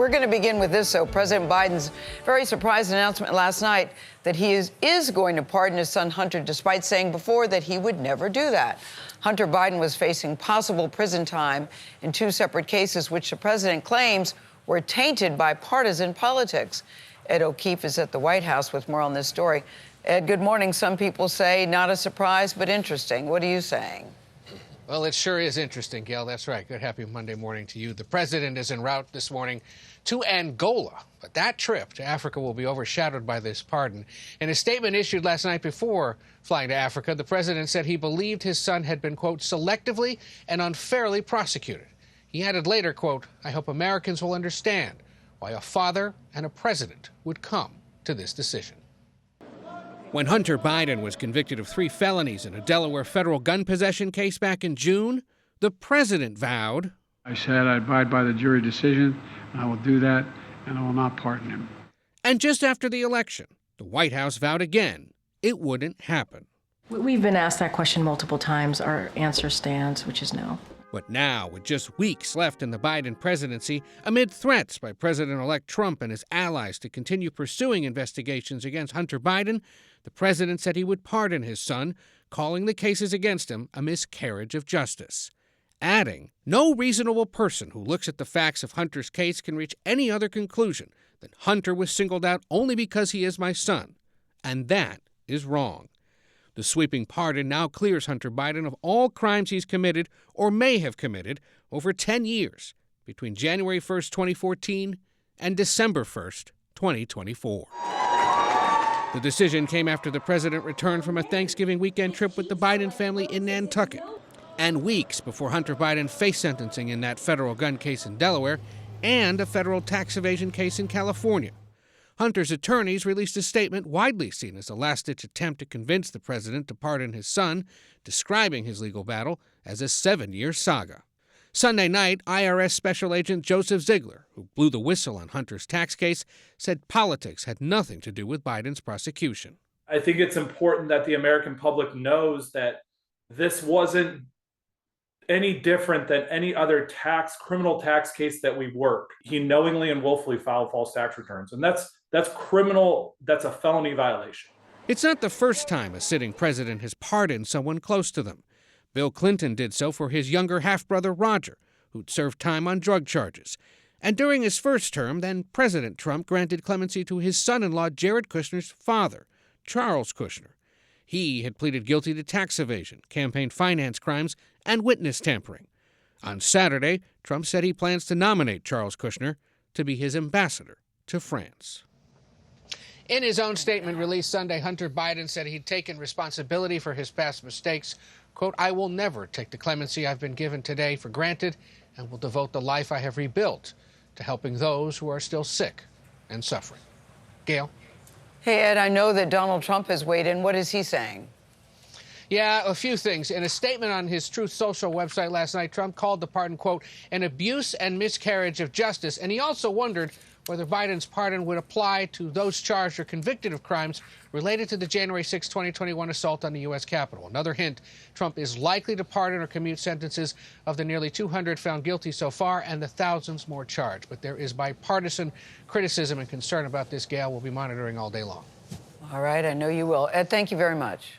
We're going to begin with this, though. President Biden's very surprised announcement last night that he is going to pardon his son Hunter, despite saying before that he would never do that. Hunter Biden was facing possible prison time in two separate cases, which the president claims were tainted by partisan politics. Ed O'Keefe is at the White House with more on this story. Ed, good morning. Some people say not a surprise, but interesting. What are you saying? Well, it sure is interesting, Gail. That's right. Good happy Monday morning to you. The president is en route this morning to Angola, but that trip to Africa will be overshadowed by this pardon. In a statement issued last night before flying to Africa, the president said he believed his son had been, quote, selectively and unfairly prosecuted. He added later, quote, I hope Americans will understand why a father and a president would come to this decision. When Hunter Biden was convicted of 3 felonies in a Delaware federal gun possession case back in June, the president vowed, I said I abide by the jury decision, and I will do that, and I will not pardon him. And just after the election, the White House vowed again it wouldn't happen. We've been asked that question multiple times. Our answer stands, which is no. But now, with just weeks left in the Biden presidency, amid threats by President-elect Trump and his allies to continue pursuing investigations against Hunter Biden, the president said he would pardon his son, calling the cases against him a miscarriage of justice. Adding, no reasonable person who looks at the facts of Hunter's case can reach any other conclusion than Hunter was singled out only because he is my son. And that is wrong. The sweeping pardon now clears Hunter Biden of all crimes he's committed or may have committed over 10 years between January 1st, 2014 and December 1st, 2024. The decision came after the president returned from a Thanksgiving weekend trip with the Biden family in Nantucket, and weeks before Hunter Biden faced sentencing in that federal gun case in Delaware and a federal tax evasion case in California. Hunter's attorneys released a statement widely seen as a last-ditch attempt to convince the president to pardon his son, describing his legal battle as a 7-year saga. Sunday night, IRS Special Agent Joseph Ziegler, who blew the whistle on Hunter's tax case, said politics had nothing to do with Biden's prosecution. I think it's important that the American public knows that this wasn't any different than any other criminal tax case that we work. He knowingly and willfully filed false tax returns, and that's criminal. That's a felony violation. It's not the first time a sitting president has pardoned someone close to them. Bill Clinton did so for his younger half-brother Roger, who'd served time on drug charges. And during his first term, then President Trump granted clemency to his son-in-law Jared Kushner's father, Charles Kushner. He had pleaded guilty to tax evasion, campaign finance crimes, and witness tampering. On Saturday, Trump said he plans to nominate Charles Kushner to be his ambassador to France. In his own statement released Sunday, Hunter Biden said he'd taken responsibility for his past mistakes. Quote, I will never take the clemency I've been given today for granted and will devote the life I have rebuilt to helping those who are still sick and suffering. Gail? Hey, Ed, I know that Donald Trump has weighed in. What is he saying? Yeah, a few things. In a statement on his Truth Social website last night, Trump called the pardon, quote, an abuse and miscarriage of justice. And he also wondered whether Biden's pardon would apply to those charged or convicted of crimes related to the January 6, 2021 assault on the U.S. Capitol. Another hint, Trump is likely to pardon or commute sentences of the nearly 200 found guilty so far and the thousands more charged. But there is bipartisan criticism and concern about this, Gail. We'll be monitoring all day long. All right, I know you will. Ed, thank you very much.